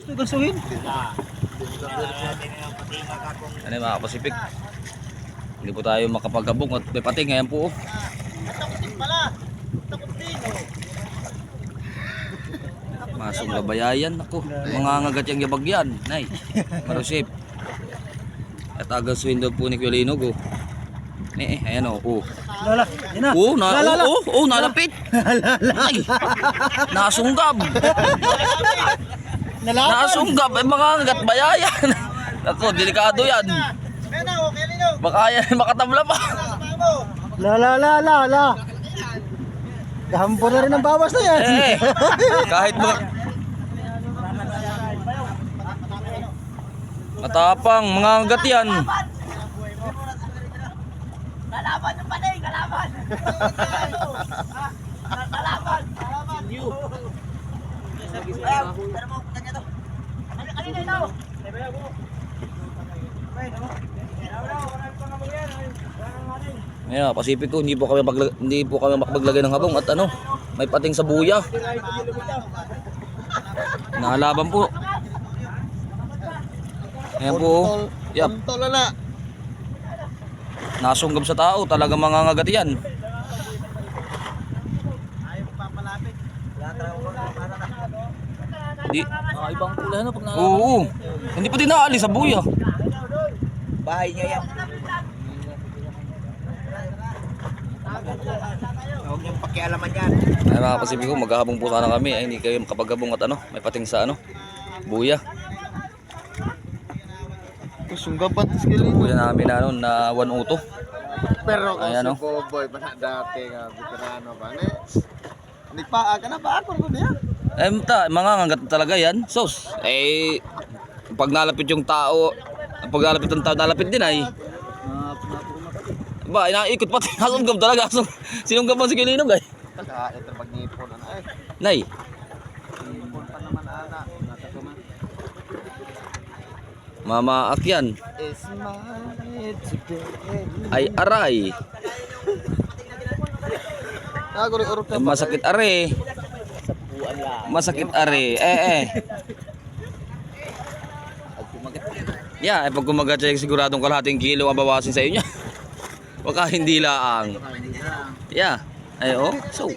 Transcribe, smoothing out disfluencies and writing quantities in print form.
Gusto gasuhin? Ano yung mga Pacific? Hindi po tayo makapagkabong at may pating ngayon po. Takutin pala. Takutin. Masong gabayayan ako. Mga ngagat yung yabagyan. Nay. Marusip. At agas window po ni Kulinog. Ayan o. Lala. Yan na. Nalapit. Ay. Nasunggab. Nasunggab. Ay mga ngagat bayayan. Ako, delikado yan. Baka yan makatabla pa. La. Gahampo na rin ang bawas na yan. Kahit mga matapang, mga ngagat yan. Kalaban yung panay, kalaban! Kalaban! Pero mo, kanya to. Kanina ito! Ayan, Pacific ko, hindi po kami makapaglagay ng habong at ano, may pating sa buya. Nahalaban po. Ayan po. Yap. Nasunggab sa tao, talaga mga ngagat yan. Hindi. Ibang kulay na pag nalaman. Oo. Hindi pa din naalis sa buya. Bahay niya yan. Huwag niyong pakialaman yan. Ay mga Pacific ko, maghahabong po sana kami. Ay hindi kayo makapaghabong at ano, may pating sa ano, buya. Sunggabat Buya namin na ano, na 1 uto. Pero kung Ayan, si oh. Boboy pa na dati nga veterano pa nagpaa ka na ba ako niya? Mga ngagat talaga yan. Sos, pag nalapit yung tao, pag nalapit ang tao, nalapit din ay. Ba, inaikot pati. Nasunggab talaga. Sinunggab mo si Kilinog ay. Ito pag-ngipon Nay. Ngipon pa naman anak. Mama Akyan. Is my today. Ay aray. Naguri-urok ka. Masakit are. Masakit are. Yeah, pag kumagat siya, siguradong kalahating kilo ang bawasin sa inyo. Baka hindi laang. Yeah. Ay oh. So.